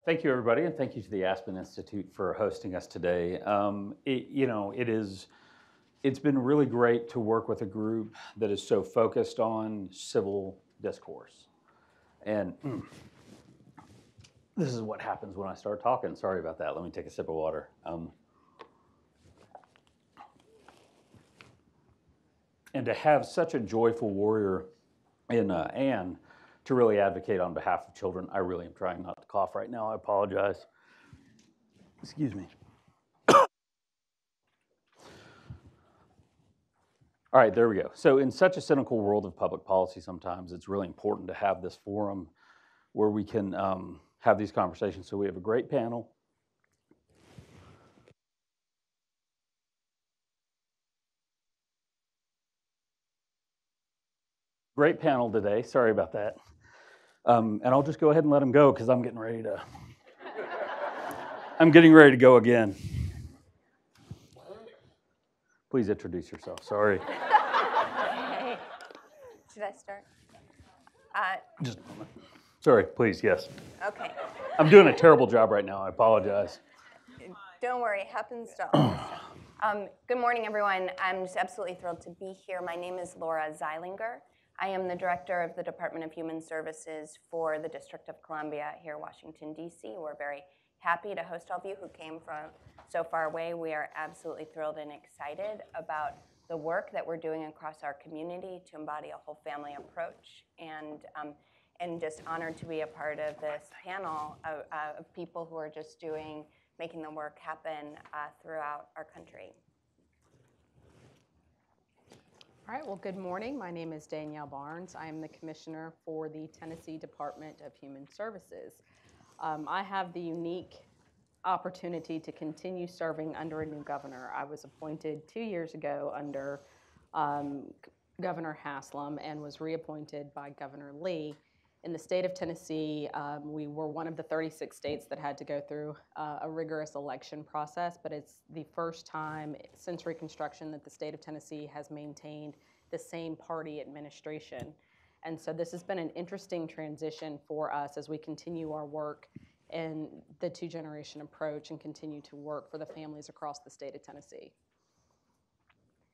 Thank you, everybody, and thank you to the Aspen Institute for hosting us today. It's been really great to work with a group that is so focused on civil discourse. And this is what happens when I start talking. Sorry about that. Let me take a sip of water. And to have such a joyful warrior in Anne to really advocate on behalf of children. I really am trying not to cough right now. I apologize. Excuse me. All right, there we go. So in such a cynical world of public policy sometimes, it's really important to have this forum where we can have these conversations. So we have a great panel. Great panel today. Sorry about that. And I'll just go ahead and let him go because I'm getting ready to go again. Please introduce yourself. Sorry. Should I start? Just a moment. Sorry, please, yes. Okay. I'm doing a terrible job right now. I apologize. Don't worry, it happens to all of us. Good morning, everyone. I'm just absolutely thrilled to be here. My name is Laura Zeilinger. I am the director of the Department of Human Services for the District of Columbia here in Washington, D.C. We're very happy to host all of you who came from so far away. We are absolutely thrilled and excited about the work that we're doing across our community to embody a whole family approach, and just honored to be a part of this panel of people who are just making the work happen throughout our country. All right, well, good morning. My name is Danielle Barnes. I am the commissioner for the Tennessee Department of Human Services. I have the unique opportunity to continue serving under a new governor. I was appointed 2 years ago under Governor Haslam and was reappointed by Governor Lee. In the state of Tennessee, we were one of the 36 states that had to go through a rigorous election process, but it's the first time since Reconstruction that the state of Tennessee has maintained the same party administration. And so this has been an interesting transition for us as we continue our work in the two-generation approach and continue to work for the families across the state of Tennessee.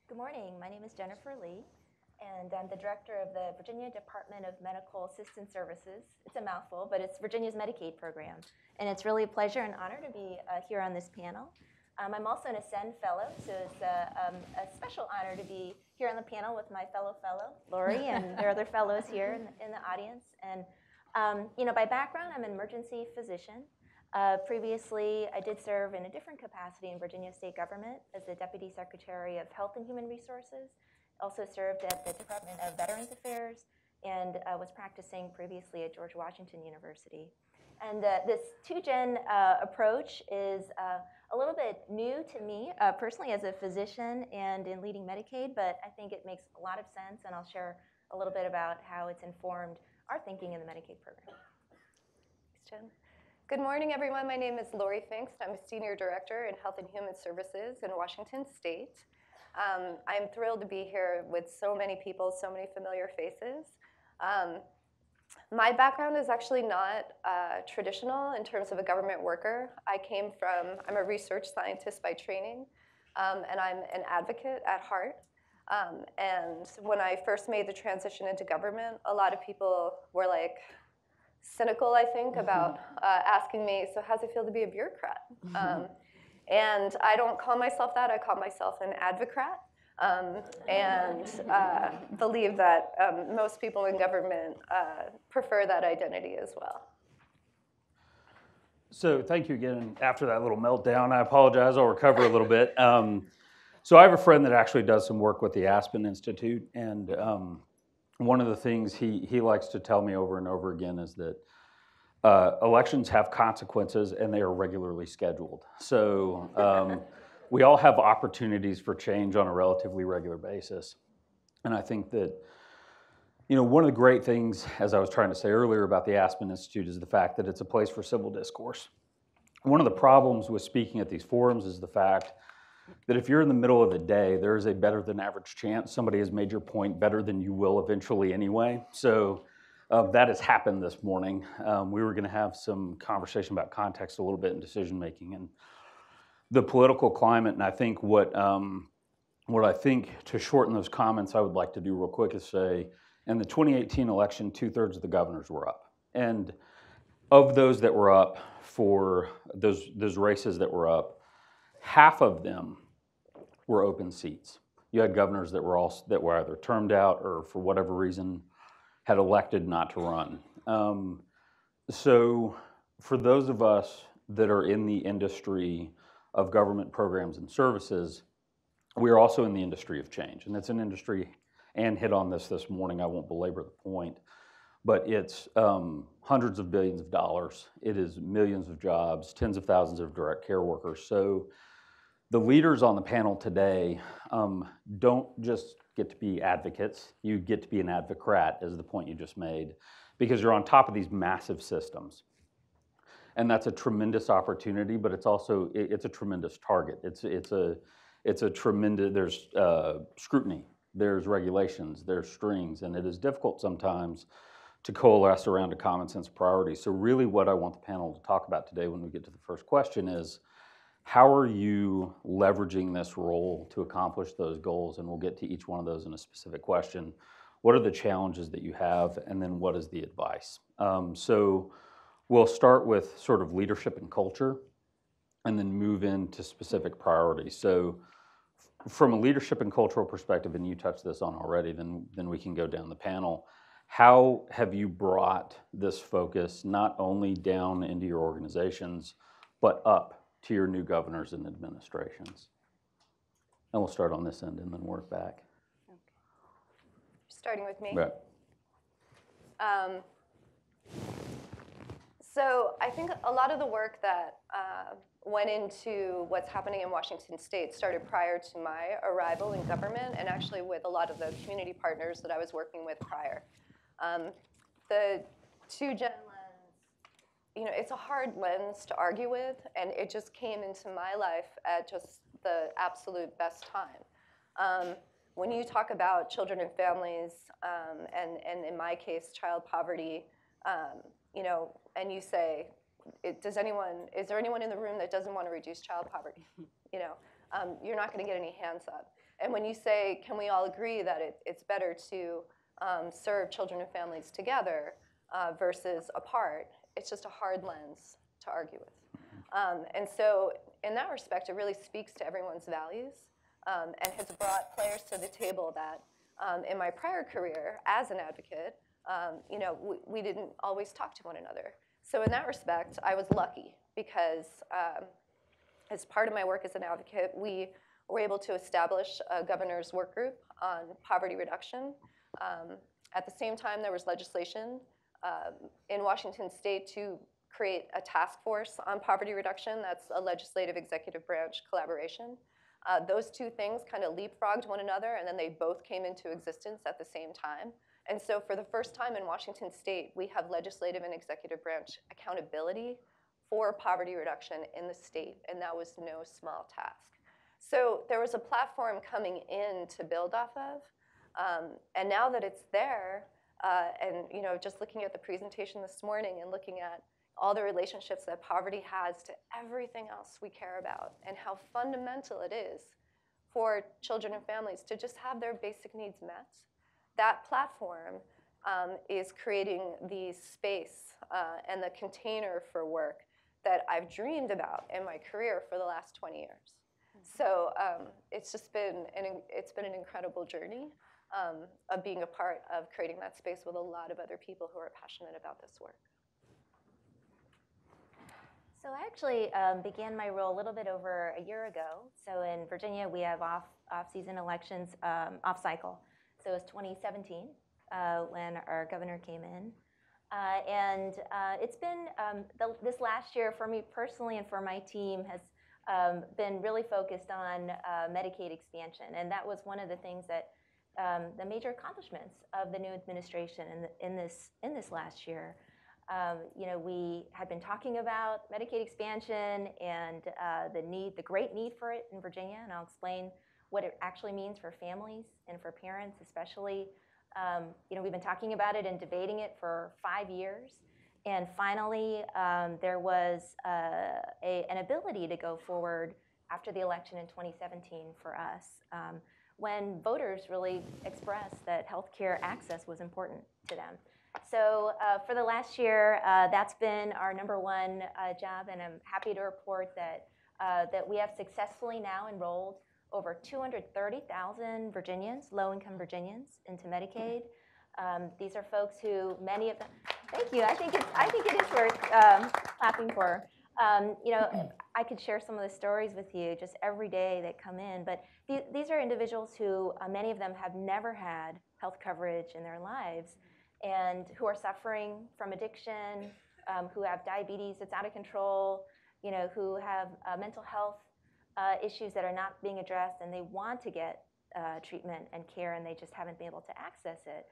Good morning. My name is Jennifer Lee, and I'm the director of the Virginia Department of Medical Assistance Services. It's a mouthful, but it's Virginia's Medicaid program. And it's really a pleasure and honor to be here on this panel. I'm also an Ascend Fellow, so it's a special honor to be here on the panel with my fellow, Lori, and there are other fellows here in the audience. And by background, I'm an emergency physician. Previously, I did serve in a different capacity in Virginia state government as the Deputy Secretary of Health and Human Resources. Also served at the Department of Veterans Affairs and was practicing previously at George Washington University. And this two-gen approach is a little bit new to me personally as a physician and in leading Medicaid, but I think it makes a lot of sense, and I'll share a little bit about how it's informed our thinking in the Medicaid program. Thanks, Jen. Good morning, everyone. My name is Lori Finks. I'm a Senior Director in Health and Human Services in Washington State. I'm thrilled to be here with so many people, so many familiar faces. My background is actually not traditional in terms of a government worker. I'm a research scientist by training, and I'm an advocate at heart. And when I first made the transition into government, a lot of people were like cynical, I think, about asking me, so how's it feel to be a bureaucrat? And I don't call myself that. I call myself an advocrat, and believe that most people in government prefer that identity as well. So thank you again. After that little meltdown, I apologize. I'll recover a little bit. So I have a friend that actually does some work with the Aspen Institute, and one of the things he likes to tell me over and over again is that elections have consequences and they are regularly scheduled. So we all have opportunities for change on a relatively regular basis. And I think that, one of the great things, as I was trying to say earlier about the Aspen Institute, is the fact that it's a place for civil discourse. One of the problems with speaking at these forums is the fact that if you're in the middle of the day, there is a better than average chance somebody has made your point better than you will eventually anyway. So That has happened this morning. We were going to have some conversation about context a little bit in decision making and the political climate. And I think what I think, to shorten those comments, I would like to do real quick is say, in the 2018 election, 2/3 of the governors were up. And of those that were up for those races that were up, half of them were open seats. You had governors that were either termed out or for whatever reason had elected not to run. So for those of us that are in the industry of government programs and services, we are also in the industry of change. And it's an industry, Ann hit on this morning, I won't belabor the point, but it's hundreds of billions of dollars. It is millions of jobs, tens of thousands of direct care workers. So the leaders on the panel today don't just get to be advocates, you get to be an advocrat, is the point you just made, because you're on top of these massive systems. And that's a tremendous opportunity, but it's also, it's a tremendous target. It's a tremendous, there's scrutiny, there's regulations, there's strings, and it is difficult sometimes to coalesce around a common sense priority. So really what I want the panel to talk about today when we get to the first question is, how are you leveraging this role to accomplish those goals? And we'll get to each one of those in a specific question. What are the challenges that you have? And then what is the advice? So we'll start with sort of leadership and culture and then move into specific priorities. So from a leadership and cultural perspective, and you touched this on already, then we can go down the panel. How have you brought this focus not only down into your organizations, but up to your new governors and administrations? And we'll start on this end and then work back. Okay. Starting with me. Right. So I think a lot of the work that went into what's happening in Washington State started prior to my arrival in government, and actually with a lot of the community partners that I was working with prior. The two-gen lens, it's a hard lens to argue with, and it just came into my life at just the absolute best time. When you talk about children and families, and in my case, child poverty, and you say, is there anyone in the room that doesn't want to reduce child poverty? You're not going to get any hands up. And when you say, can we all agree that it's better to serve children and families together versus apart, it's just a hard lens to argue with. And so in that respect, it really speaks to everyone's values and has brought players to the table that in my prior career as an advocate, we didn't always talk to one another. So in that respect, I was lucky because as part of my work as an advocate, we were able to establish a governor's work group on poverty reduction. At the same time, there was legislation in Washington State to create a task force on poverty reduction. That's a legislative executive branch collaboration. Those two things kind of leapfrogged one another, and then they both came into existence at the same time. And so for the first time in Washington State, we have legislative and executive branch accountability for poverty reduction in the state, and that was no small task. So there was a platform coming in to build off of, and now that it's there, and just looking at the presentation this morning and looking at all the relationships that poverty has to everything else we care about and how fundamental it is for children and families to just have their basic needs met, that platform is creating the space and the container for work that I've dreamed about in my career for the last 20 years. So it's just been an incredible journey of being a part of creating that space with a lot of other people who are passionate about this work. So I actually began my role a little bit over a year ago. So in Virginia, we have off-season elections, off-cycle. So it was 2017 when our governor came in. And it's been, this last year for me personally and for my team has been really focused on Medicaid expansion. And that was one of the things that the major accomplishments of the new administration in this last year. We had been talking about Medicaid expansion and the great need for it in Virginia, and I'll explain what it actually means for families and for parents, especially We've been talking about it and debating it for 5 years. And finally, there was an ability to go forward after the election in 2017 for us, when voters really expressed that healthcare access was important to them. So for the last year, that's been our #1 job, and I'm happy to report that we have successfully now enrolled over 230,000 Virginians, low-income Virginians, into Medicaid. These are folks who, many of them, thank you. I think it is worth clapping for. I could share some of the stories with you just every day that come in, but these are individuals who, many of them have never had health coverage in their lives, and who are suffering from addiction, who have diabetes that's out of control, who have mental health issues that are not being addressed, and they want to get treatment and care, and they just haven't been able to access it.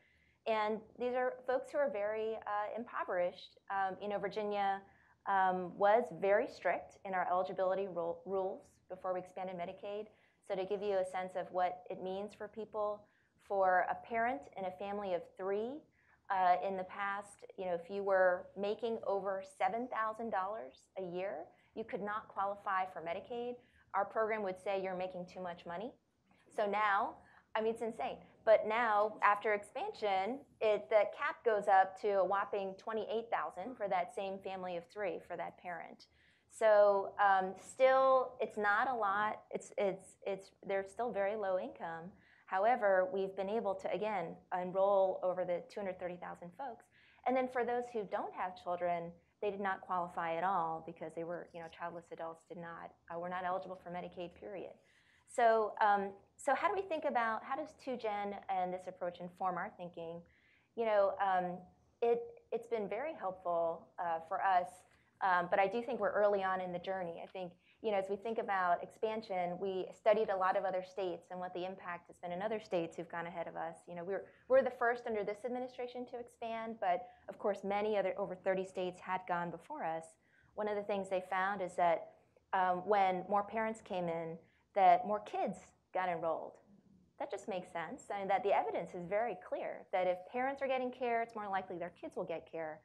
And these are folks who are very impoverished. Virginia was very strict in our eligibility rules before we expanded Medicaid. So to give you a sense of what it means for people, for a parent in a family of 3, in the past, if you were making over $7,000 a year, you could not qualify for Medicaid. Our program would say you're making too much money. So now, it's insane. But now, after expansion, the cap goes up to a whopping $28,000 for that same family of 3 for that parent. So still, it's not a lot. They're still very low income. However, we've been able to, again, enroll over the 230,000 folks. And then for those who don't have children, they did not qualify at all because they were, childless adults were not eligible for Medicaid, period. So how do we think about, how does 2Gen and this approach inform our thinking? It's been very helpful for us, but I do think we're early on in the journey. I think, as we think about expansion, we studied a lot of other states and what the impact has been in other states who've gone ahead of us. We're the first under this administration to expand, but of course many other, over 30 states had gone before us. One of the things they found is that when more parents came in, that more kids got enrolled. That just makes sense, and that the evidence is very clear that if parents are getting care, it's more likely their kids will get care.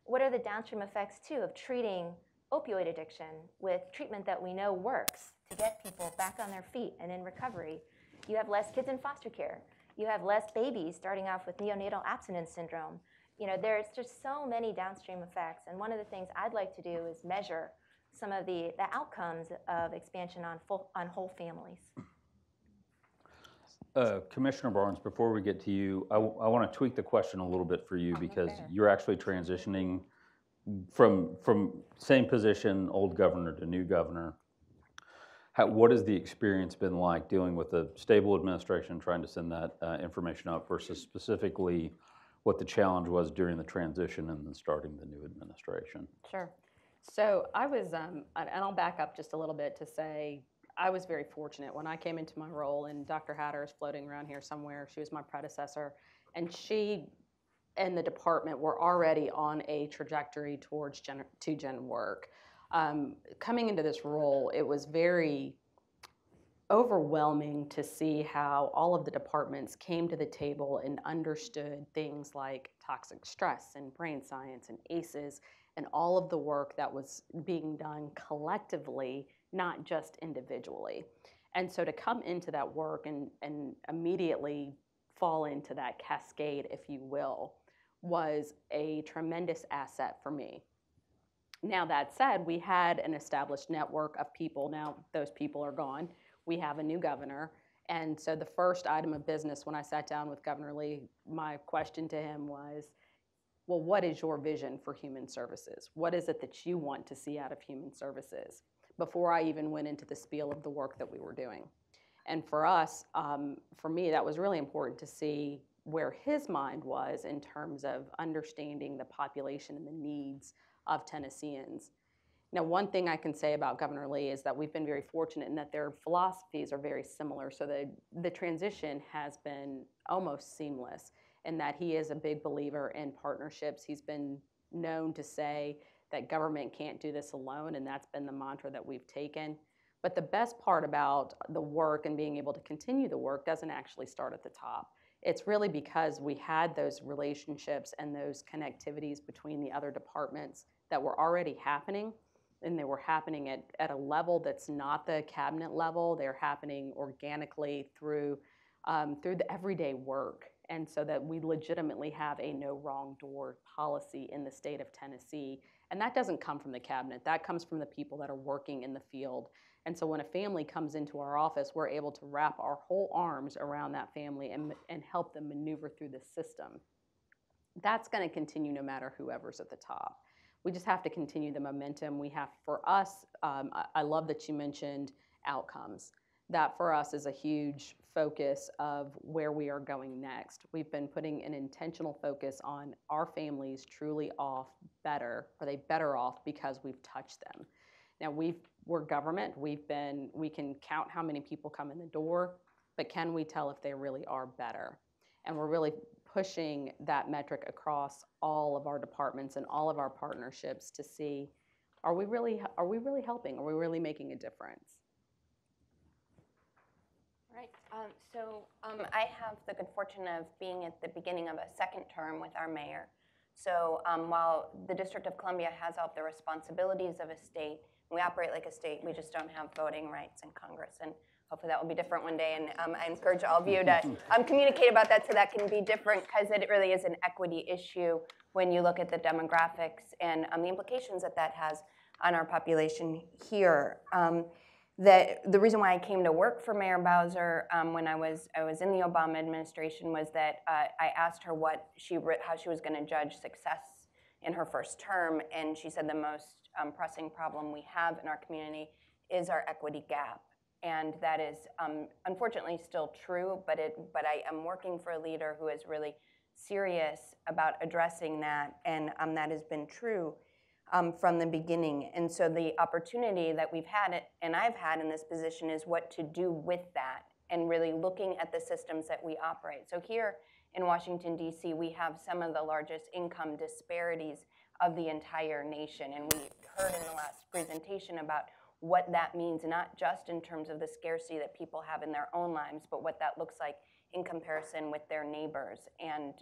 What are the downstream effects, too, of treating opioid addiction with treatment that we know works to get people back on their feet and in recovery? You have less kids in foster care. You have less babies starting off with neonatal abstinence syndrome. There's just so many downstream effects, and one of the things I'd like to do is measure some of the outcomes of expansion on whole families. Commissioner Barnes, before we get to you, I want to tweak the question a little bit for you because you're actually transitioning from same position, old governor to new governor. What has the experience been like dealing with a stable administration, trying to send that information out versus specifically what the challenge was during the transition and then starting the new administration? Sure. So I was, and I'll back up just a little bit to say, I was very fortunate when I came into my role, and Dr. Hatter is floating around here somewhere. She was my predecessor, and she and the department were already on a trajectory towards 2Gen work. Coming into this role, it was very overwhelming to see how all of the departments came to the table and understood things like toxic stress and brain science and ACEs and all of the work that was being done collectively, not just individually. And so to come into that work and immediately fall into that cascade, if you will, was a tremendous asset for me. Now that said, we had an established network of people. Now those people are gone. We have a new governor. And so the first item of business when I sat down with Governor Lee, my question to him was, well, what is your vision for human services? What is it that you want to see out of human services? Before I even went into the spiel of the work that we were doing. And for us, for me, that was really important to see where his mind was in terms of understanding the population and the needs of Tennesseans. Now, one thing I can say about Governor Lee is that we've been very fortunate in that their philosophies are very similar. So the transition has been almost seamless in that he is a big believer in partnerships. He's been known to say that government can't do this alone, and that's been the mantra that we've taken. But the best part about the work and being able to continue the work doesn't actually start at the top. It's really because we had those relationships and those connectivities between the other departments that were already happening, and they were happening at a level that's not the cabinet level. They're happening organically through the everyday work, and so that we legitimately have a no wrong door policy in the state of Tennessee. And that doesn't come from the cabinet. That comes from the people that are working in the field. And so when a family comes into our office, we're able to wrap our whole arms around that family and help them maneuver through the system. That's going to continue no matter whoever's at the top. We just have to continue the momentum. We have, for us, I love that you mentioned outcomes. That for us is a huge focus of where we are going next. We've been putting an intentional focus on our families truly off better. Are they better off because we've touched them? Now we're government. We can count how many people come in the door, but can we tell if they really are better? And we're really pushing that metric across all of our departments and all of our partnerships to see, are we really helping? Are we really making a difference? Right. I have the good fortune of being at the beginning of a second term with our mayor. So while the District of Columbia has all the responsibilities of a state, we operate like a state, we just don't have voting rights in Congress. And hopefully that will be different one day. And I encourage all of you to communicate about that so that can be different, because it really is an equity issue when you look at the demographics and the implications that that has on our population here. The reason why I came to work for Mayor Bowser when I was in the Obama administration was that I asked her how she was going to judge success in her first term, and she said the most pressing problem we have in our community is our equity gap, and that is unfortunately still true. But I am working for a leader who is really serious about addressing that, and that has been true from the beginning. And so the opportunity that we've had and I've had in this position is what to do with that, and really looking at the systems that we operate. So here in Washington, D.C., we have some of the largest income disparities of the entire nation. And we heard in the last presentation about what that means, not just in terms of the scarcity that people have in their own lives, but what that looks like in comparison with their neighbors. And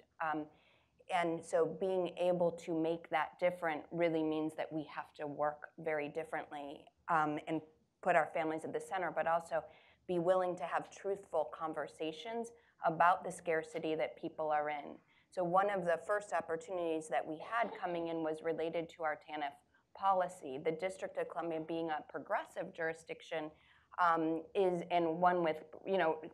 so being able to make that different really means that we have to work very differently and put our families at the center, but also be willing to have truthful conversations about the scarcity that people are in. So one of the first opportunities that we had coming in was related to our TANF policy. The District of Columbia, being a progressive jurisdiction, and one with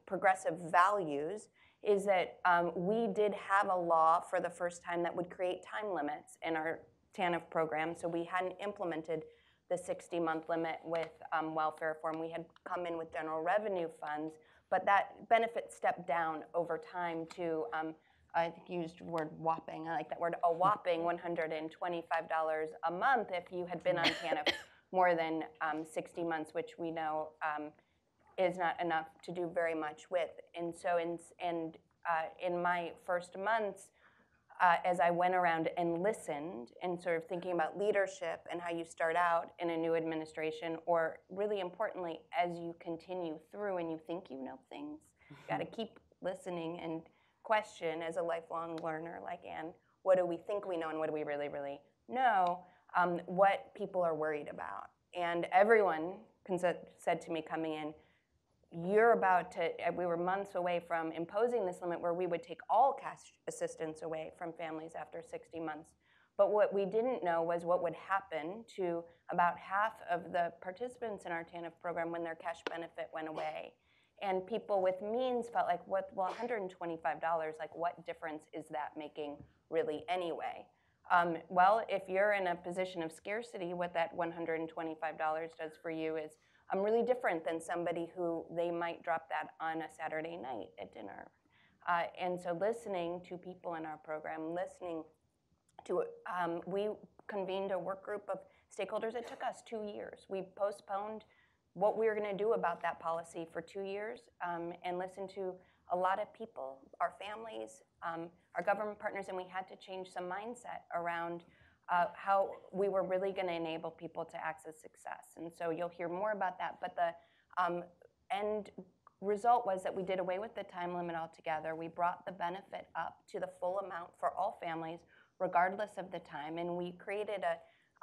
progressive values, is that we did have a law for the first time that would create time limits in our TANF program. So we hadn't implemented the 60-month limit with welfare reform. We had come in with general revenue funds, but that benefit stepped down over time to, I think you used the word whopping, I like that word, a whopping $125 a month if you had been on TANF more than 60 months, which we know is not enough to do very much with. And so in my first months, as I went around and listened and sort of thinking about leadership and how you start out in a new administration, or really importantly, as you continue through and you think you know things, you got to keep listening and question as a lifelong learner like Anne, what do we think we know and what do we really, really know, what people are worried about. And everyone said to me coming in, you're about to, we were months away from imposing this limit where we would take all cash assistance away from families after 60 months. But what we didn't know was what would happen to about half of the participants in our TANF program when their cash benefit went away. And people with means felt like, well, $125, like what difference is that making really anyway? Well, if you're in a position of scarcity, what that $125 does for you is really different than somebody who they might drop that on a Saturday night at dinner. And so listening to people in our program, listening to, we convened a work group of stakeholders. It took us 2 years. We postponed what we were going to do about that policy for 2 years and listened to a lot of people, our families, our government partners, and we had to change some mindset around how we were really going to enable people to access success. And so you'll hear more about that. But the end result was that we did away with the time limit altogether. We brought the benefit up to the full amount for all families, regardless of the time, and we created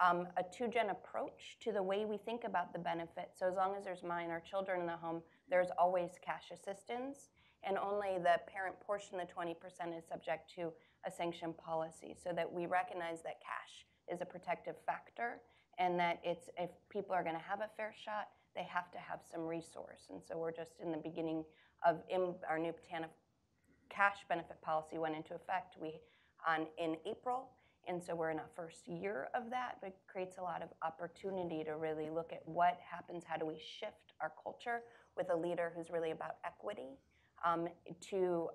a two-gen approach to the way we think about the benefit. So as long as there's minor children in the home, there's always cash assistance, and only the parent portion, the 20%, is subject to a sanctioned policy, so that we recognize that cash is a protective factor, and that if people are going to have a fair shot, they have to have some resource. And so we're just in the beginning of our new TANF cash benefit policy went into effect in April. And so we're in our first year of that, but it creates a lot of opportunity to really look at what happens, how do we shift our culture with a leader who's really about equity, to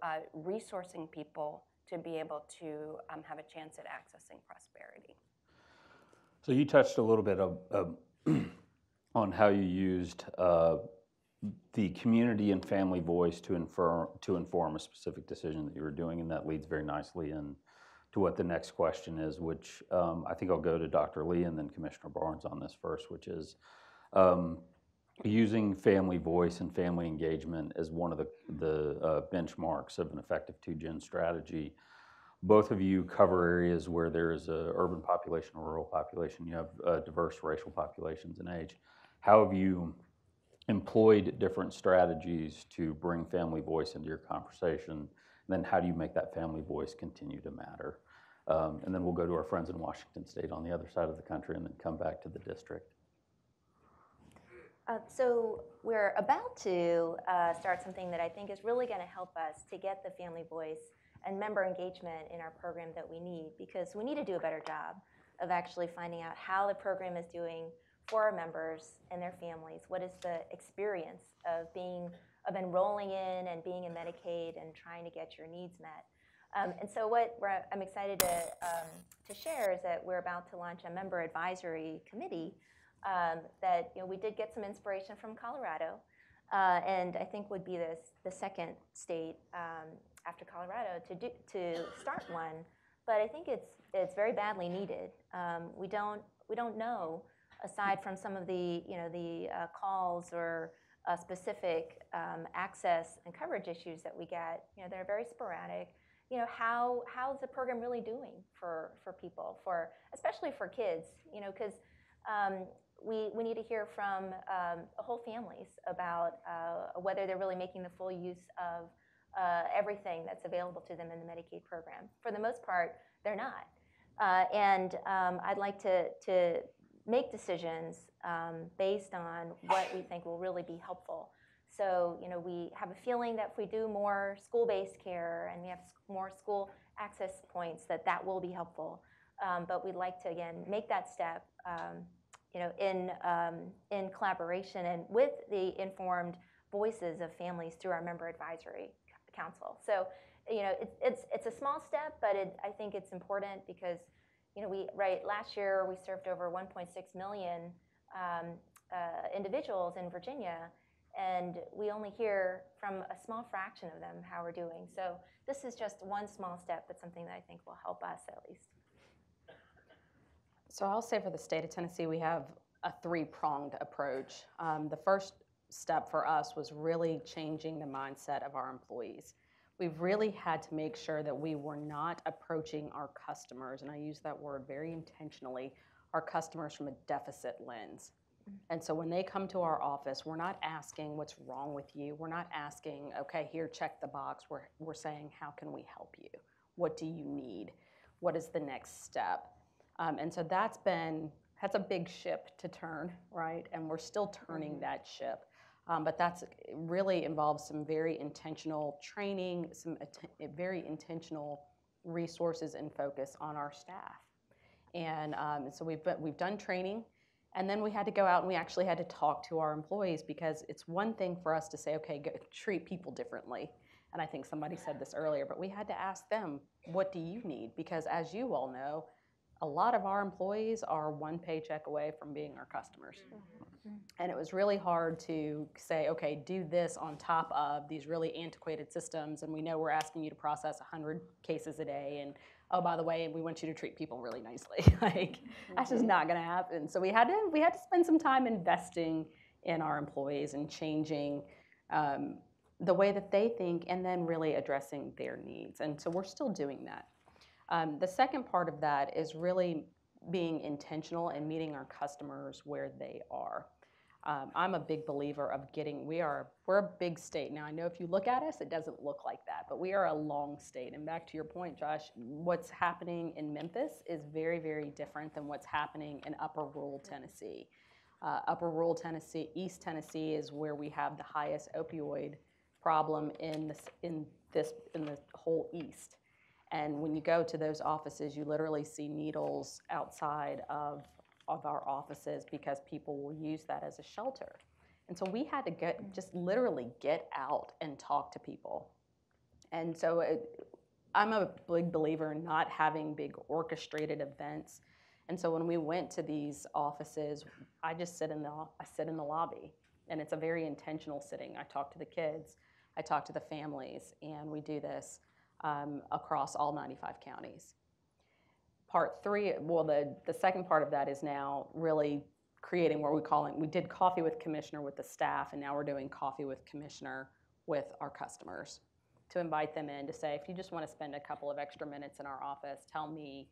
resourcing people to be able to have a chance at accessing prosperity. So you touched a little bit on how you used the community and family voice to inform a specific decision that you were doing, and that leads very nicely in to what the next question is, which I think I'll go to Dr. Lee and then Commissioner Barnes on this first, which is using family voice and family engagement as one of the benchmarks of an effective two-gen strategy. Both of you cover areas where there is an urban population or rural population. You have diverse racial populations in age. How have you employed different strategies to bring family voice into your conversation? And then how do you make that family voice continue to matter? And then we'll go to our friends in Washington State on the other side of the country and then come back to the district. So we're about to start something that I think is really going to help us to get the family voice and member engagement in our program that we need, because we need to do a better job of actually finding out how the program is doing for our members and their families. What is the experience of enrolling in and being in Medicaid and trying to get your needs met? And so what I'm excited to share is that we're about to launch a member advisory committee that we did get some inspiration from Colorado, and I think would be the second state after Colorado to start one. But I think it's very badly needed. We don't know, aside from some of the calls or specific access and coverage issues that we get, that are very sporadic. How's the program really doing for people, especially for kids? Because we need to hear from whole families about whether they're really making the full use of everything that's available to them in the Medicaid program. For the most part, they're not. And I'd like to make decisions based on what we think will really be helpful. So, we have a feeling that if we do more school-based care and we have more school access points, that will be helpful. But we'd like to, again, make that step, in collaboration and with the informed voices of families through our member advisory council. So, it's a small step, but I think it's important because, last year we served over 1.6 million individuals in Virginia, and we only hear from a small fraction of them how we're doing. So this is just one small step, but something that I think will help us at least. So I'll say for the state of Tennessee, we have a three-pronged approach. The first step for us was really changing the mindset of our employees. We've really had to make sure that we were not approaching our customers, and I use that word very intentionally, our customers from a deficit lens. And so when they come to our office, we're not asking what's wrong with you. We're not asking, okay, here, check the box. We're saying, how can we help you? What do you need? What is the next step? And so that's a big ship to turn, right? And we're still turning that ship. But that's really involves some very intentional training, some very intentional resources and focus on our staff. And so we've done training, and then we had to go out and we actually had to talk to our employees, because it's one thing for us to say, okay, treat people differently. And I think somebody said this earlier, but we had to ask them, what do you need? Because as you all know, a lot of our employees are one paycheck away from being our customers. Mm-hmm. And it was really hard to say, okay, do this on top of these really antiquated systems, and we know we're asking you to process 100 cases a day, and oh, by the way, we want you to treat people really nicely. That's just not gonna happen. So we had to spend some time investing in our employees and changing the way that they think, and then really addressing their needs. And so we're still doing that. The second part of that is really being intentional and meeting our customers where they are. I'm a big believer of we're a big state. Now, I know if you look at us, it doesn't look like that, but we are a long state. And back to your point, Josh, what's happening in Memphis is very, very different than what's happening in upper rural Tennessee. Upper rural Tennessee, East Tennessee is where we have the highest opioid problem in the whole East. And when you go to those offices, you literally see needles outside of our offices because people will use that as a shelter. And so we had to just literally get out and talk to people. And so I'm a big believer in not having big orchestrated events. And so when we went to these offices, I sit in the lobby, and it's a very intentional sitting. I talk to the kids, I talk to the families, and we do this across all 95 counties. Part three, well, the second part of that is now really creating what we did coffee with commissioner with the staff, and now we're doing coffee with commissioner with our customers to invite them in to say, if you just want to spend a couple of extra minutes in our office, tell me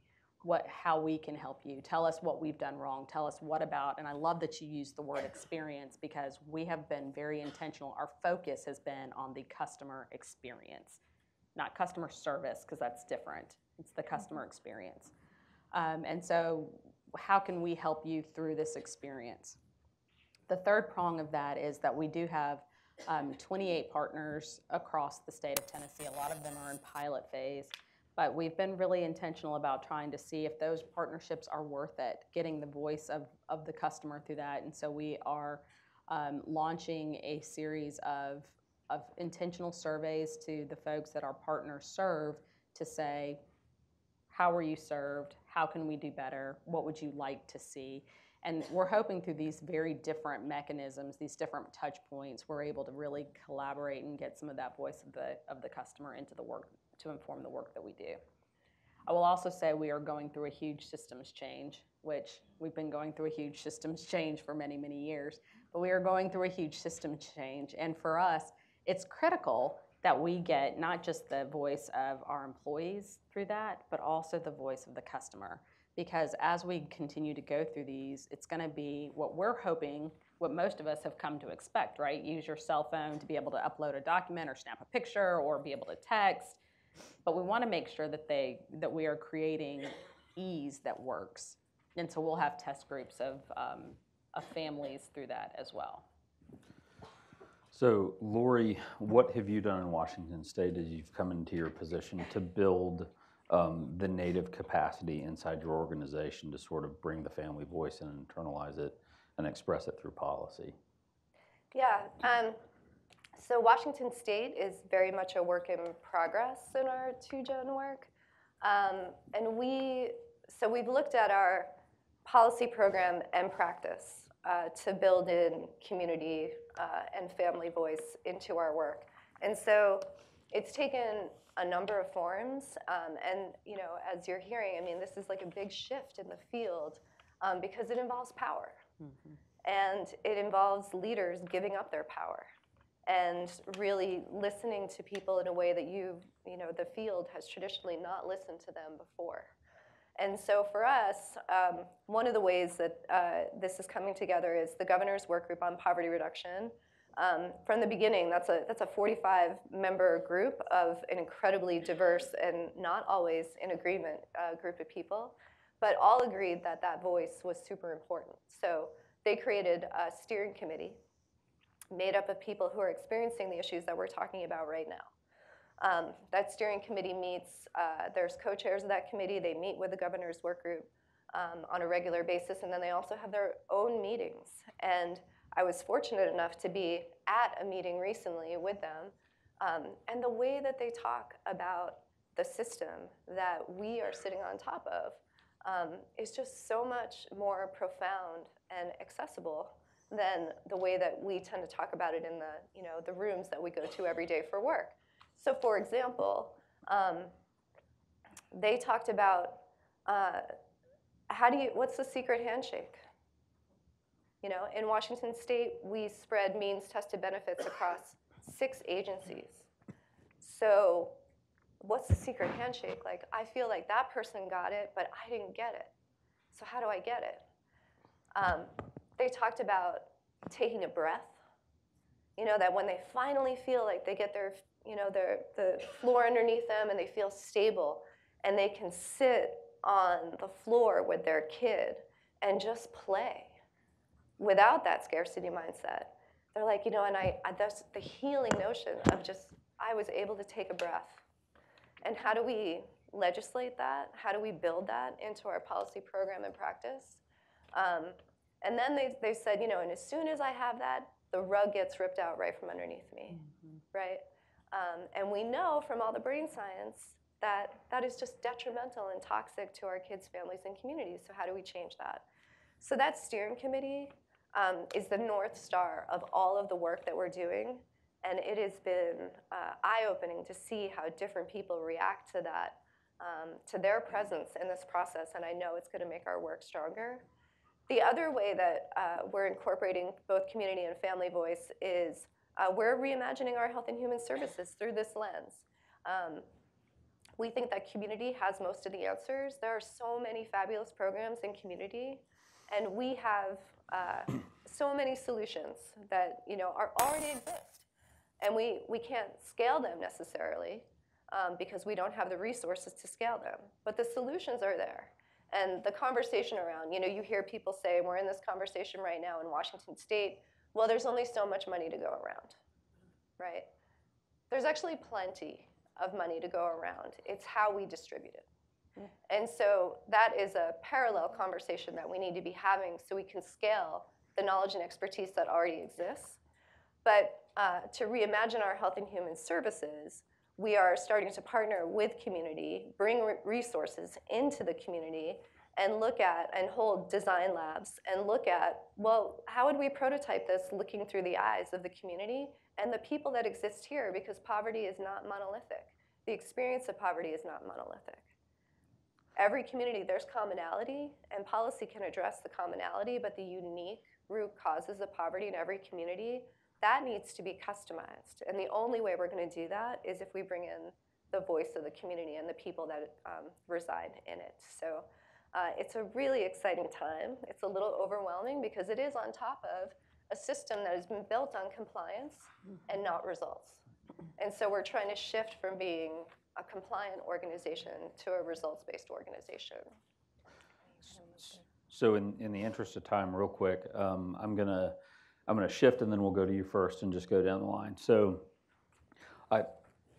how we can help you. Tell us what we've done wrong. Tell us what about, and I love that you use the word experience because we have been very intentional. Our focus has been on the customer experience, not customer service, because that's different. It's the customer experience. And so how can we help you through this experience? The third prong of that is that we do have 28 partners across the state of Tennessee. A lot of them are in pilot phase, but we've been really intentional about trying to see if those partnerships are worth it, getting the voice of the customer through that. And so we are launching a series of intentional surveys to the folks that our partners serve to say, how were you served? How can we do better? What would you like to see? And we're hoping through these very different mechanisms, these different touch points, we're able to really collaborate and get some of that voice of the customer into the work to inform the work that we do. I will also say we are going through a huge systems change, which we've been going through a huge systems change for many, many years, but we are going through a huge systems change. And for us, it's critical that we get not just the voice of our employees through that, but also the voice of the customer. Because as we continue to go through these, it's going to be what we're hoping, what most of us have come to expect, right? Use your cell phone to be able to upload a document or snap a picture or be able to text. But we want to make sure that we are creating ease that works. And so we'll have test groups of families through that as well. So, Lori, what have you done in Washington State as you've come into your position to build the native capacity inside your organization to sort of bring the family voice and internalize it and express it through policy? Yeah, so Washington State is very much a work in progress in our 2Gen work. And we've looked at our policy program and practice to build in community and family voice into our work. And so it's taken a number of forms, and as you're hearing, I mean, this is like a big shift in the field because it involves power. Mm-hmm. And it involves leaders giving up their power and really listening to people in a way that the field has traditionally not listened to them before. And so for us, one of the ways that this is coming together is the Governor's Work Group on Poverty Reduction. From the beginning, that's a 45-member group of an incredibly diverse and not always in agreement group of people, but all agreed that that voice was super important. So they created a steering committee made up of people who are experiencing the issues that we're talking about right now. That steering committee meets, there's co-chairs of that committee, they meet with the Governor's Work Group on a regular basis, and then they also have their own meetings. And I was fortunate enough to be at a meeting recently with them, and the way that they talk about the system that we are sitting on top of is just so much more profound and accessible than the way that we tend to talk about it in the rooms that we go to every day for work. So for example, they talked about what's the secret handshake? In Washington State, we spread means-tested benefits across 6 agencies. So what's the secret handshake? Like, I feel like that person got it, but I didn't get it. So how do I get it? They talked about taking a breath. You know, that when they finally feel like they get their, the floor underneath them and they feel stable and they can sit on the floor with their kid and just play without that scarcity mindset. They're like, and that's the healing notion of just, I was able to take a breath. And how do we legislate that? How do we build that into our policy program and practice? And then they said, and as soon as I have that, the rug gets ripped out right from underneath me, right? And we know from all the brain science that that is just detrimental and toxic to our kids' families and communities. So how do we change that? So that steering committee is the North Star of all of the work that we're doing. And it has been eye-opening to see how different people react to that, to their presence in this process. And I know it's going to make our work stronger. The other way that we're incorporating both community and family voice is we're reimagining our health and human services through this lens. We think that community has most of the answers. There are so many fabulous programs in community, and we have so many solutions that are already exist. And we can't scale them necessarily because we don't have the resources to scale them. But the solutions are there. And the conversation around, you hear people say, we're in this conversation right now in Washington State, well, there's only so much money to go around, right? There's actually plenty of money to go around. It's how we distribute it. And so that is a parallel conversation that we need to be having so we can scale the knowledge and expertise that already exists. But to reimagine our health and human services, we are starting to partner with community, bring resources into the community, and look at and hold design labs and look at, well, how would we prototype this looking through the eyes of the community and the people that exist here, because poverty is not monolithic. The experience of poverty is not monolithic. Every community, there's commonality, and policy can address the commonality, but the unique root causes of poverty in every community, that needs to be customized. And the only way we're going to do that is if we bring in the voice of the community and the people that reside in it. So it's a really exciting time. It's a little overwhelming because it is on top of a system that has been built on compliance and not results. And so we're trying to shift from being a compliant organization to a results-based organization. So in the interest of time, real quick, I'm gonna shift, and then we'll go to you first and just go down the line. So I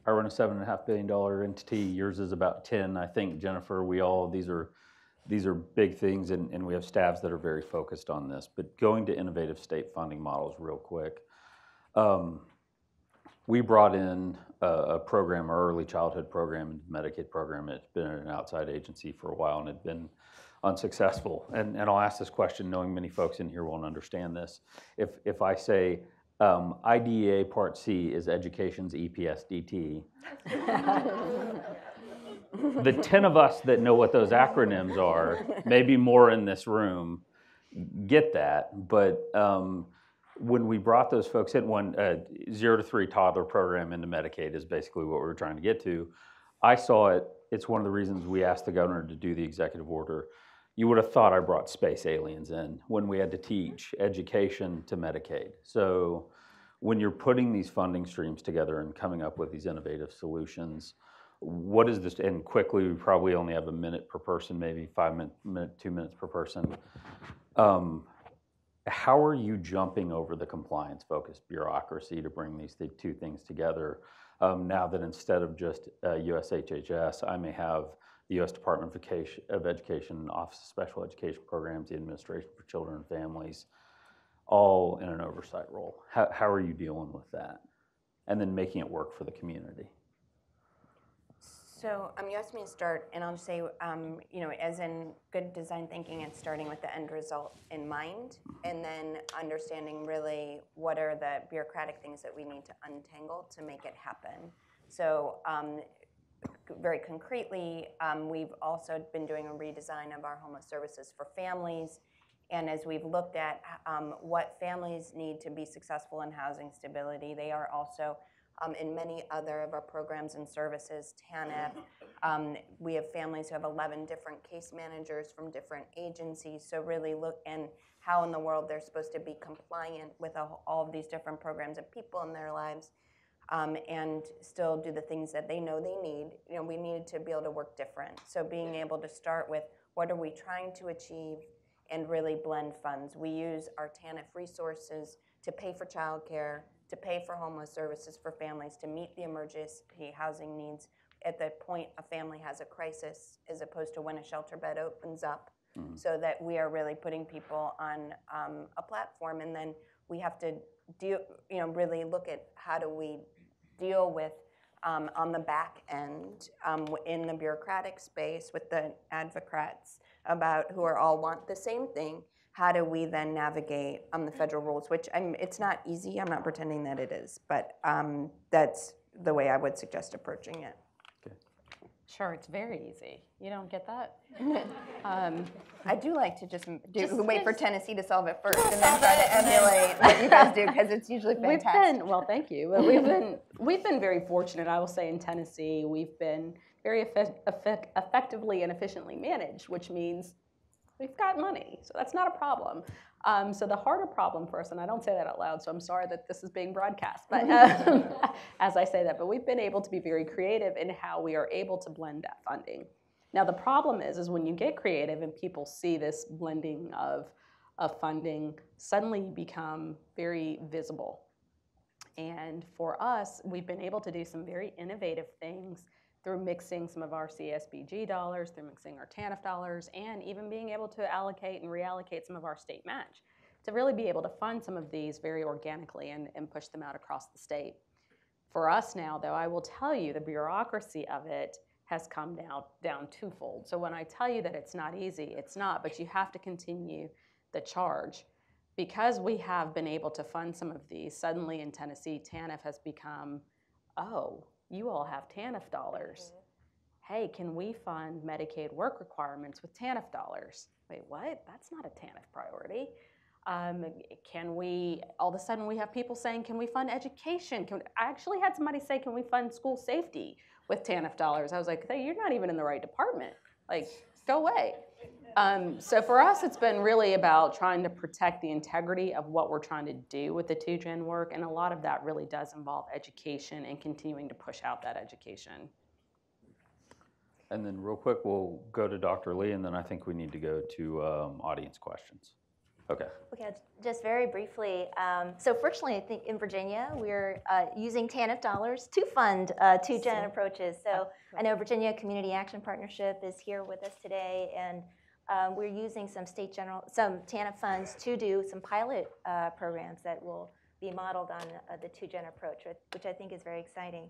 run a $7.5 billion entity. Yours is about 10. I think, Jennifer, these are big things, and we have staffs that are very focused on this. But going to innovative state funding models real quick. We brought in a program, our early childhood program, Medicaid program. It's been at an outside agency for a while, and it's been unsuccessful. And I'll ask this question, knowing many folks in here won't understand this. If I say IDEA Part C is education's EPSDT, the 10 of us that know what those acronyms are, maybe more in this room, get that. But when we brought those folks in, 0 to 3 toddler program into Medicaid is basically what we were trying to get to. I saw it. It's one of the reasons we asked the governor to do the executive order. You would have thought I brought space aliens in when we had to teach education to Medicaid. So when you're putting these funding streams together and coming up with these innovative solutions, what is this? And quickly, we probably only have a minute per person, maybe 2 minutes per person. How are you jumping over the compliance-focused bureaucracy to bring these two things together? Now that instead of just USHHS, I may have the U.S. Department of Education, Office of Special Education Programs, the Administration for Children and Families, all in an oversight role. How are you dealing with that? And then making it work for the community. So you asked me to start, and I'll just say, as in good design thinking, it's starting with the end result in mind, and then understanding really what are the bureaucratic things that we need to untangle to make it happen. So very concretely, we've also been doing a redesign of our homeless services for families, And as we've looked at what families need to be successful in housing stability, they are also in many other of our programs and services, TANF. We have families who have 11 different case managers from different agencies. So really look and how in the world they're supposed to be compliant with all of these different programs and people in their lives, and still do the things that they know they need. You know, we needed to be able to work different. So being able to start with what are we trying to achieve and really blend funds. We use our TANF resources to pay for childcare, to pay for homeless services for families, to meet the emergency housing needs at the point a family has a crisis, as opposed to when a shelter bed opens up, so that we are really putting people on a platform. And then we have to really look at how do we deal with on the back end in the bureaucratic space with the advocates about who are all want the same thing. How do we then navigate the federal rules, which it's not easy. I'm not pretending that it is, but that's the way I would suggest approaching it. Okay. Sure, it's very easy. You don't get that? I do like to just wait for Tennessee to solve it first and then try to emulate what you guys do, because it's usually fantastic. Well, thank you. We've been very fortunate, I will say, in Tennessee. We've been very effectively and efficiently managed, which means we've got money, so that's not a problem. So the harder problem for us, and I don't say that out loud, so I'm sorry that this is being broadcast, but as I say that, but we've been able to be very creative in how we are able to blend that funding. Now the problem is when you get creative and people see this blending of funding, suddenly you become very visible. And for us, we've been able to do some very innovative things through mixing some of our CSBG dollars, through mixing our TANF dollars, and even being able to allocate and reallocate some of our state match to really be able to fund some of these very organically and push them out across the state. For us now, though, I will tell you the bureaucracy of it has come down twofold. So when I tell you that it's not easy, it's not, but you have to continue the charge. Because we have been able to fund some of these, suddenly in Tennessee, TANF has become, oh, you all have TANF dollars. Hey, can we fund Medicaid work requirements with TANF dollars? Wait, what? That's not a TANF priority. Can we, all of a sudden we have people saying, can we fund education? I actually had somebody say, can we fund school safety with TANF dollars? I was like, hey, you're not even in the right department. Like, go away. So for us, it's been really about trying to protect the integrity of what we're trying to do with the 2-gen work, and a lot of that really does involve education and continuing to push out that education. And then real quick, we'll go to Dr. Lee, and then I think we need to go to audience questions. Okay. Okay, just very briefly. So fortunately, I think in Virginia, we're using TANF dollars to fund 2-gen approaches. So I know Virginia Community Action Partnership is here with us today, and we're using some some TANF funds to do some pilot programs that will be modeled on the 2-gen approach, which I think is very exciting.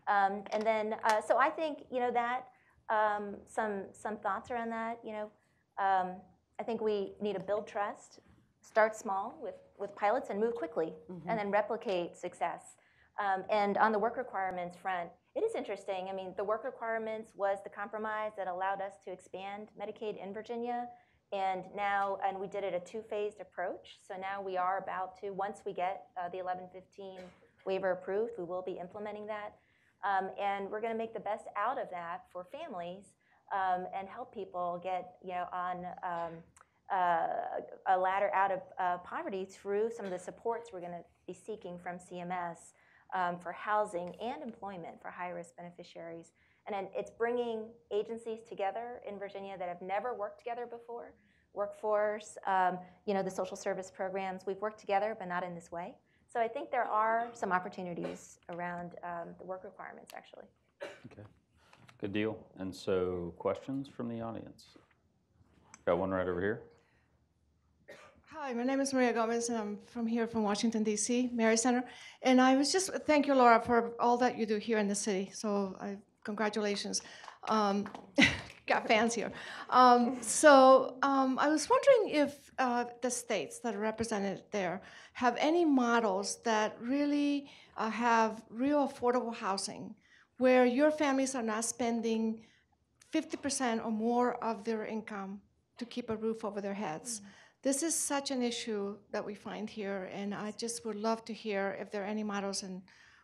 And then, so I think that some thoughts around that. I think we need to build trust, start small with pilots, and move quickly, and then replicate success. And on the work requirements front, it is interesting. I mean, the work requirements was the compromise that allowed us to expand Medicaid in Virginia, and we did it a 2-phased approach. So now we are about to, once we get the 1115 waiver approved, we will be implementing that. And we're going to make the best out of that for families and help people get on a ladder out of poverty through some of the supports we're going to be seeking from CMS for housing and employment for high-risk beneficiaries. And then it's bringing agencies together in Virginia that have never worked together before. Workforce, the social service programs, we've worked together, but not in this way. So I think there are some opportunities around the work requirements, actually. Okay, good deal. And so questions from the audience? Got one right over here. Hi, my name is Maria Gomez, and I'm from Washington, D.C., Mary Center. And I was thank you, Laura, for all that you do here in the city. So congratulations. Got fans here. I was wondering if the states that are represented there have any models that really have real affordable housing, where your families are not spending 50% or more of their income to keep a roof over their heads. this is such an issue that we find here, and I just would love to hear if there are any models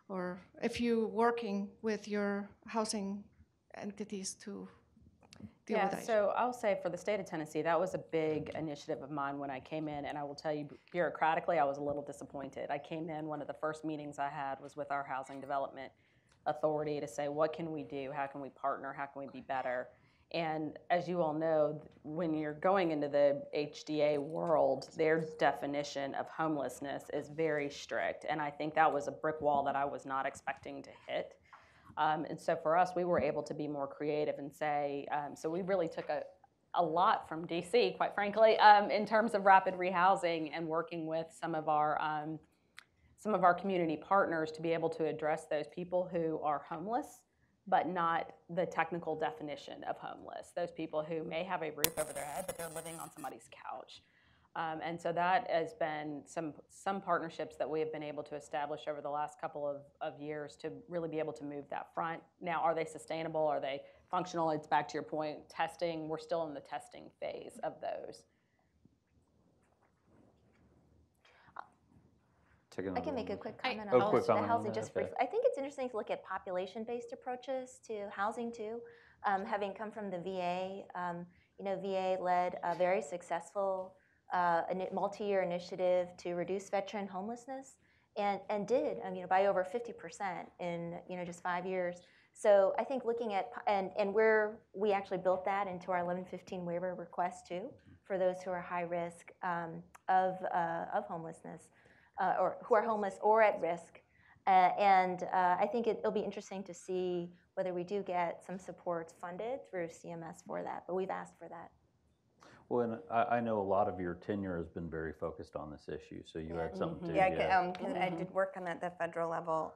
or if you're working with your housing entities to deal with that issue. So I'll say for the state of Tennessee, that was a big initiative of mine when I came in, and I will tell you, bureaucratically, I was a little disappointed. I came in, one of the first meetings I had was with our Housing Development Authority to say, what can we do? How can we partner? How can we be better? And as you all know, when you're going into the HDA world, their definition of homelessness is very strict. And I think that was a brick wall that I was not expecting to hit. And so for us, we were able to be more creative and say, so we really took a lot from DC, quite frankly, in terms of rapid rehousing and working with some of our community partners to be able to address those people who are homeless, but not the technical definition of homeless. Those people who may have a roof over their head, but they're living on somebody's couch. And so that has been some partnerships that we have been able to establish over the last couple of years to really be able to move that front. Now, are they sustainable? Are they functional? It's back to your point, testing. We're still in the testing phase of those. I can make a quick comment Oh, on quick the comment on housing that, just okay. briefly. I think it's interesting to look at population-based approaches to housing too. Having come from the VA, VA led a very successful multi-year initiative to reduce veteran homelessness, and did by over 50% in just 5 years. So I think looking at and we actually built that into our 1115 waiver request too for those who are high risk of homelessness. Or who are homeless or at risk. I think it'll be interesting to see whether we do get some supports funded through CMS for that, but we've asked for that. Well, and I know a lot of your tenure has been very focused on this issue, so you had something to. Because I did work on at the federal level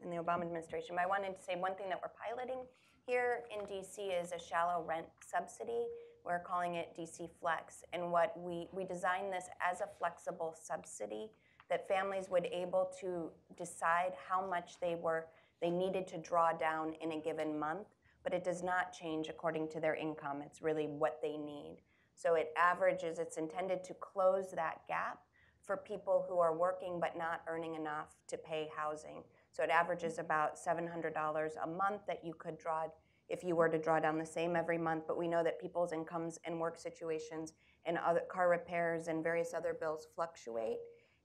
in the Obama administration. But I wanted to say one thing that we're piloting here in DC is a shallow rent subsidy. We're calling it DC Flex, and what we designed this as a flexible subsidy that families would able to decide how much they needed to draw down in a given month, but it does not change according to their income. It's really what they need. So it averages, it's intended to close that gap for people who are working but not earning enough to pay housing. So it averages about $700 a month that you could draw if you were to draw down the same every month, but we know that people's incomes and work situations and other car repairs and various other bills fluctuate.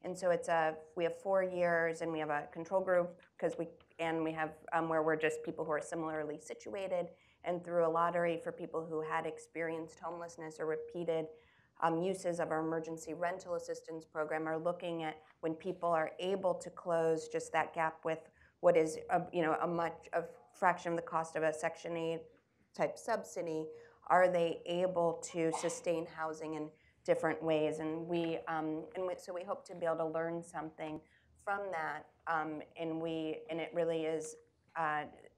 And so we have 4 years, and we have a control group we have where we're just people who are similarly situated, and through a lottery for people who had experienced homelessness or repeated uses of our emergency rental assistance program are looking at when people are able to close just that gap with what is a fraction of the cost of a Section 8 type subsidy. Are they able to sustain housing in different ways? And so we hope to be able to learn something from that. And it really is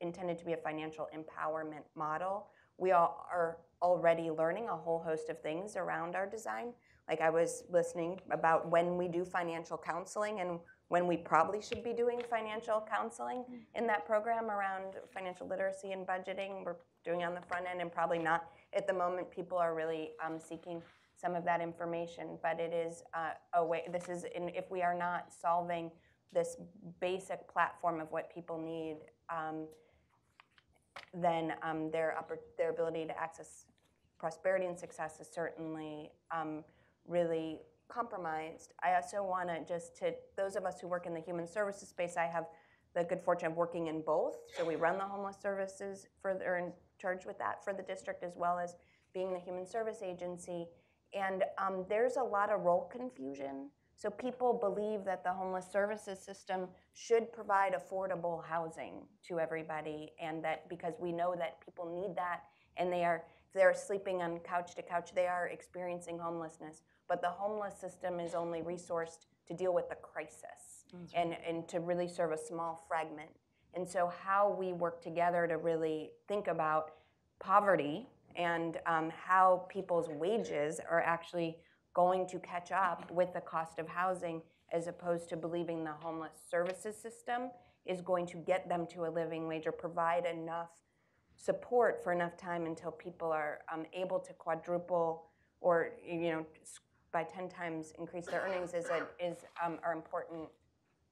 intended to be a financial empowerment model. We all are already learning a whole host of things around our design. Like I was listening about when we do financial counseling and when we probably should be doing financial counseling in that program around financial literacy and budgeting. We're doing it on the front end and probably not at the moment. People are really seeking some of that information, but it is a way. If we are not solving this basic platform of what people need, then their ability to access prosperity and success is certainly really compromised. I also want to those of us who work in the human services space, I have the good fortune of working in both. So we run the homeless services are in charge with that for the district, as well as being the human service agency. And there's a lot of role confusion. So people believe that the homeless services system should provide affordable housing to everybody, and that because we know that people need that, and if they're sleeping on couch to couch, they are experiencing homelessness. But the homeless system is only resourced to deal with the crisis and to really serve a small fragment. And so how we work together to really think about poverty and how people's wages are actually going to catch up with the cost of housing, as opposed to believing the homeless services system is going to get them to a living wage or provide enough support for enough time until people are able to quadruple or by 10 times increase their earnings are important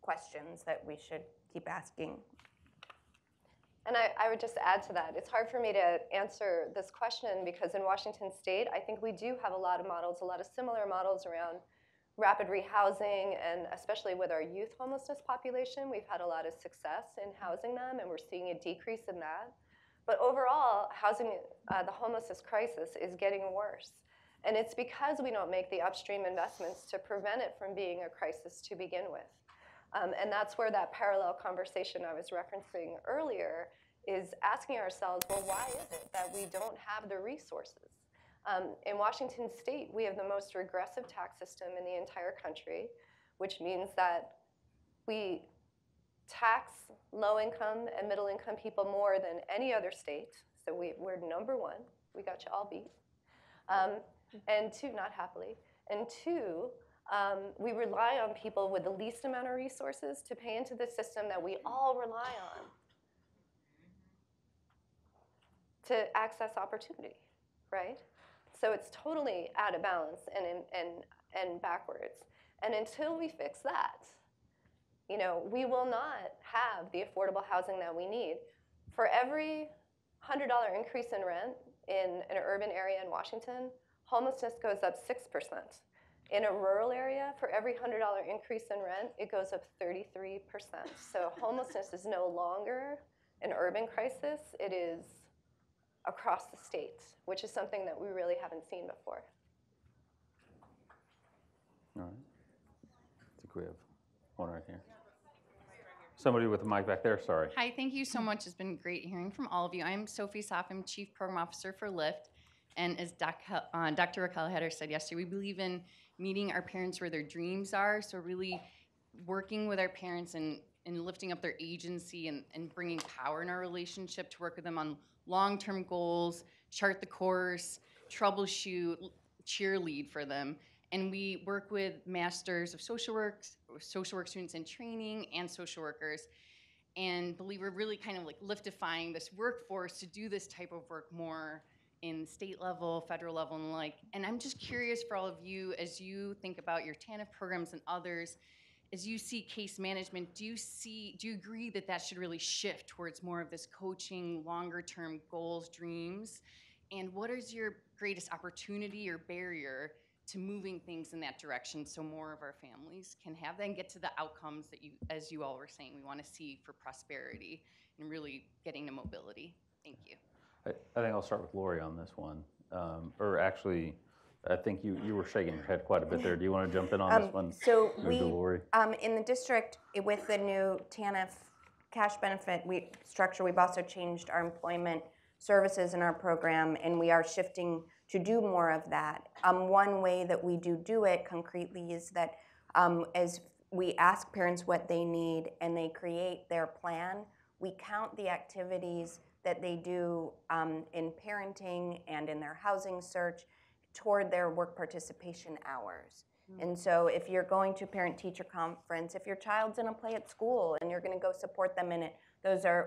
questions that we should keep asking. And I would just add to that, it's hard for me to answer this question because in Washington State, I think we do have a lot of models, a lot of similar models around rapid rehousing, and especially with our youth homelessness population, we've had a lot of success in housing them, and we're seeing a decrease in that. But overall, the homelessness crisis is getting worse. And it's because we don't make the upstream investments to prevent it from being a crisis to begin with. And that's where that parallel conversation I was referencing earlier is asking ourselves, well, why is it that we don't have the resources? In Washington State, we have the most regressive tax system in the entire country, which means that we tax low-income and middle-income people more than any other state. So we're number one. We got you all beat. And two, not happily. And two, we rely on people with the least amount of resources to pay into the system that we all rely on to access opportunity, right? So it's totally out of balance and backwards. And until we fix that, we will not have the affordable housing that we need. For every $100 increase in rent in an urban area in Washington, homelessness goes up 6%. In a rural area, for every $100 increase in rent, it goes up 33%. So homelessness is no longer an urban crisis. It is across the state, which is something that we really haven't seen before. All right. I think we have one right here. Somebody with the mic back there, sorry. Hi, thank you so much. It's been great hearing from all of you. I'm Sophie Soff, I'm Chief Program Officer for LIFT. And as Dr. Raquel Hatter said yesterday, we believe in meeting our parents where their dreams are. So really working with our parents and lifting up their agency and bringing power in our relationship to work with them on long-term goals, chart the course, troubleshoot, cheerlead for them. And we work with masters of social work students in training, and social workers, and believe we're really kind of like liftifying this workforce to do this type of work more in state level, federal level, and like. And I'm just curious for all of you, as you think about your TANF programs and others, as you see case management, do you agree that that should really shift towards more of this coaching, longer term goals, dreams? And what is your greatest opportunity or barrier to moving things in that direction so more of our families can have that and get to the outcomes that you, as you all were saying, we want to see for prosperity and really getting to mobility? Thank you. I think I'll start with Lori on this one. Or actually, I think you were shaking your head quite a bit there. Do you want to jump in on this one? So Lori? in the district, with the new TANF cash benefit structure, we've also changed our employment services in our program, and we are shifting to do more of that. One way that we do it concretely is that as we ask parents what they need and they create their plan, we count the activities that they do in parenting and in their housing search toward their work participation hours. And so if you're going to parent-teacher conference, if your child's in a play at school and you're going to go support them in it,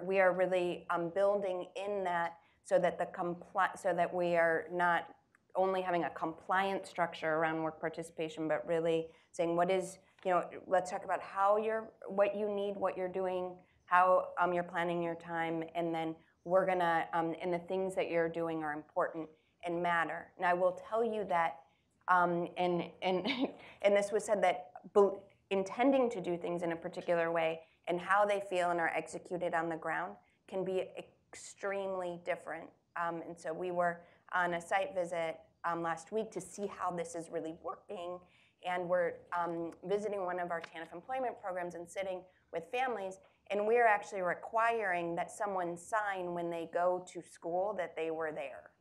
we are really building in that so that we are not only having a compliant structure around work participation, but really saying let's talk about what you need, what you're doing, how you're planning your time, and then we're gonna and the things that you're doing are important and matter. And I will tell you that, and this was said, that intending to do things in a particular way and how they feel and are executed on the ground can be extremely different. And so we were on a site visit last week to see how this is really working, and we're visiting one of our TANF employment programs and sitting with families, and we're actually requiring that someone sign when they go to school that they were there.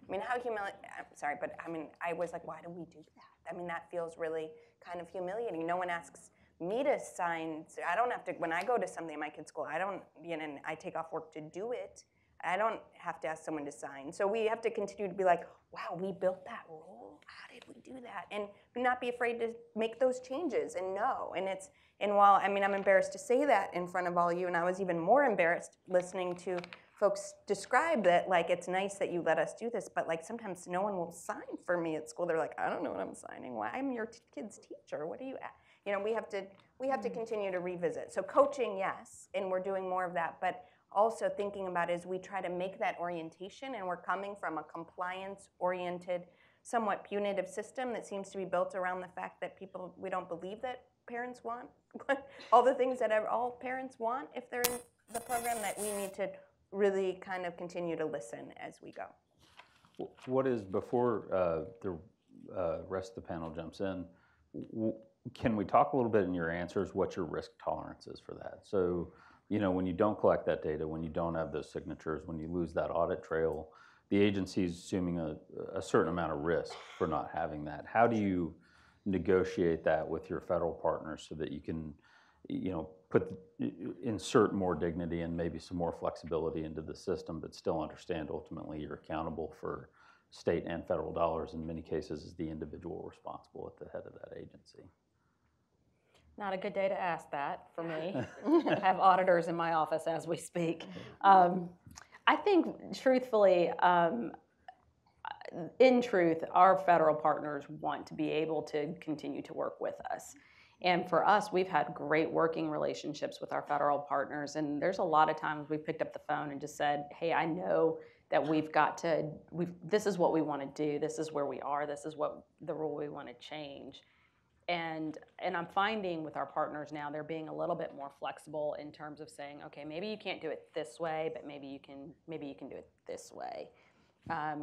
I mean, how humiliating, I'm sorry, but I mean, I was like, why do we do that? I mean, that feels really kind of humiliating. No one asks me to sign. So I don't have to, when I go to something in my kid's school, I take off work to do it. I don't have to ask someone to sign. So we have to continue to be like, wow, we built that rule? How did we do that? And not be afraid to make those changes and know. And while, I'm embarrassed to say that in front of all you, and I was even more embarrassed listening to folks describe that, like, it's nice that you let us do this, but like sometimes no one will sign for me at school. They're like, I don't know what I'm signing. Why? I'm your kid's teacher. What are you? You know, we have to continue to revisit. So coaching, yes, and we're doing more of that, but also thinking about as we try to make that orientation, and we're coming from a compliance-oriented, somewhat punitive system that seems to be built around the fact that we don't believe that parents want all the things that all parents want if they're in the program, that we need to really kind of continue to listen as we go. What is, before the rest of the panel jumps in, can we talk a little bit in your answers what your risk tolerance is for that? So, you know, when you don't collect that data, when you don't have those signatures, when you lose that audit trail, the agency is assuming a certain amount of risk for not having that. How do you negotiate that with your federal partners so that you can, you know, insert more dignity and maybe some more flexibility into the system, but still understand ultimately you're accountable for state and federal dollars, in many cases as the individual responsible at the head of that agency? Not a good day to ask that for me. I have auditors in my office as we speak. I think, truthfully, in truth, our federal partners want to be able to continue to work with us. And for us, we've had great working relationships with our federal partners. And there's a lot of times we picked up the phone and just said, hey, I know that this is what we want to do. This is where we are. This is what the rule we want to change. And I'm finding with our partners now, they're being a little bit more flexible in terms of saying, okay, maybe you can't do it this way, but maybe you can do it this way.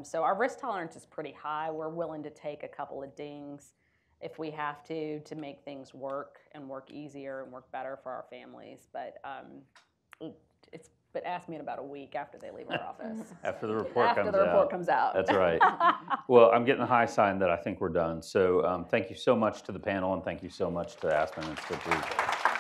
So our risk tolerance is pretty high. We're willing to take a couple of dings if we have to make things work and work easier and work better for our families. But ask me in about a week after they leave our office. After the report comes out. That's right. Well, I'm getting a high sign that I think we're done. So thank you so much to the panel, and thank you so much to Aspen Institute.